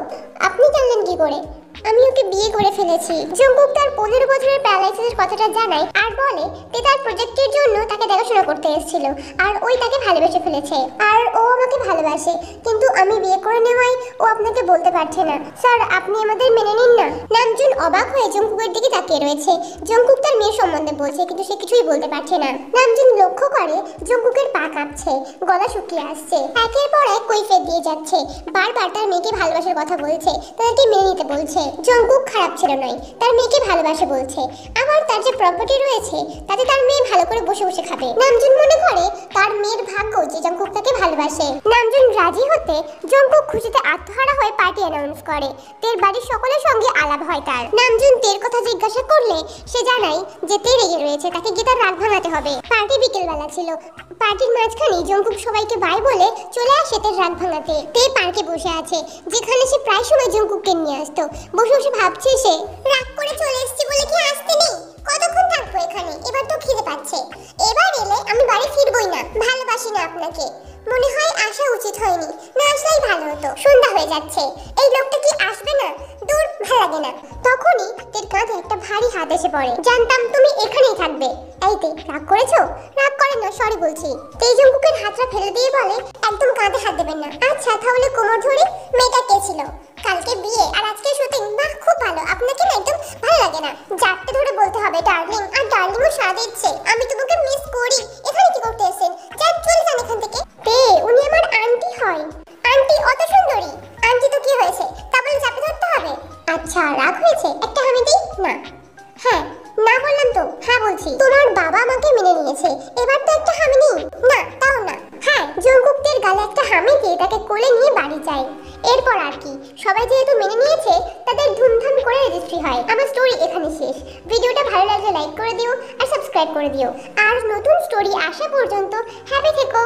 S1: আপনি জানলেন কি করে? আমি ওকে বিয়ে করে ফেলেছি। জঙ্কুক তার 15 বছরের প্যারালাইসিসের কথাটা জানায় আর বলে যে তার প্রজেক্টের জন্য তাকে দেখাশোনা করতে এসেছিল আর ওই তাকে ভালোবেসে ফেলেছে আর ও আমাকে ভালোবাসে, কিন্তু আমি বিয়ে করে নেওয়ায় ও আপনাকে বলতে পারছে না। স্যার আপনি আমাদের মেনে নিন না। নামজুন অবাক হয়ে জঙ্কুকের দিকে তাকিয়ে রয়েছে। জঙ্কুক তার মেয়ের সম্বন্ধে বলছে কিন্তু সে কিছুই বলতে পারছে না। নামজুন লক্ষ্য করে জঙ্কুকের পা কাঁপছে, গলা শুকিয়ে আসছে, একের পর এক কৈফিয়ত দিয়ে যাচ্ছে, বারবার তার মেয়েকে ভালোবাসার কথা বলছে, তাদেরকে মেনে নিতে বলছে। জঙ্কুক খারাপ ছিল নয়, তার মেয়েকে ভালোবাসে বলছে, আবার তার যে প্রপার্টি রয়েছে তাতে তার মেয়ে ভালো করে বসে বসে খাবে। নামজুন মনে করে তার মেয়ের ভাগ্য যে জঙ্কুক তাকে ভালোবাসে। নামজুন রাজি হতে জঙ্কুক খুশিতে আত্মহারা হয়ে পার্টি অ্যানাউন্স করে। তের বাড়ির সকলের সঙ্গে আলাপ হয় তার। নামজুন তের কথা জিজ্ঞাসা করলে সে জানায় যে তে রেগে রয়েছে, তাকে গিয়ে তার রাগ ভাঙাতে হবে। পার্টি বিকেলবেলা ছিল, পার্টির মাঝখানে জঙ্কুক সবাইকে বাই বলে চলে আসে তের রাগ ভাঙাতে। তে পার্কে বসে আছে, যেখানে সে প্রায় সময় জঙ্কুককে নিয়ে আসতো। বসে বসে ভাবছে সে, রাগ করে চলে এসেছি বলে কি আসতে নেই? কতক্ষণ থাকবো এখানে? এবার তো খিদে পাচ্ছে, এবার এলে আমি বাড়ি ফিরবই না। ভালোবাসি না আপনাকে, মনে হয় আসা উচিত হয়নি, না আসলেই ভালো হতো। সন্ধ্যা হয়ে যাচ্ছে, এই লোকটা কি আসবে না? দূর, ভালো লাগে না। তখনই তের কাঁধে একটা ভারী হাত এসে পড়ে। জানতাম তুমি এখানেই থাকবে। এই তে, রাগ করেছো? রাগ করে না, সরি বলছি। তে জঙ্কুকের হাতটা ফেলে দিয়ে বলে, একদম কাঁধে হাত দেবেন না। আচ্ছা তাহলে কোমর ধরে। মেয়েটা কে ছিল? কালকে বিয়ে আর আজকে শুটিং। বাহ, খুব ভালো। আপনাকে না একদম ভালো লাগে না। জাতটা ধরে বলতে হবে ডার্লিং, আর ডার্লিংও সাড়া দিচ্ছে। আমি তোমাকে মিস করি। এখানে কি করতে এসেছেন? যান, চলে যান এখান থেকে। তে, উনি আমার আন্টি হয়। আন্টি অত সুন্দরী? আন্টি তো কি হয়েছে, তা বলে চাপে ধরতে হবে? আচ্ছা রাগ হয়েছে, একটা হামি দিই না? হ্যাঁ না বললাম তো? হ্যাঁ বলছি। তোমার বাবা আমাকে মেনে নিয়েছে, এবার তো একটা হামি নিই না? তাও না। হ্যাঁ, জঙ্কুকের গালে একটা হামি দিয়ে তাকে কোলে নিয়ে বাড়ি যায়। এরপর আর কি, সবাই যেহেতু মেনে নিয়েছে তাদের ধুমধাম করে রেজিস্ট্রি হয়। আমার স্টোরি এখানে শেষ। ভিডিওটা ভালো লাগলে লাইক করে দিও আর সাবস্ক্রাইব করে দিও। আর নতুন স্টোরি আসা পর্যন্ত হ্যাপি থেকো।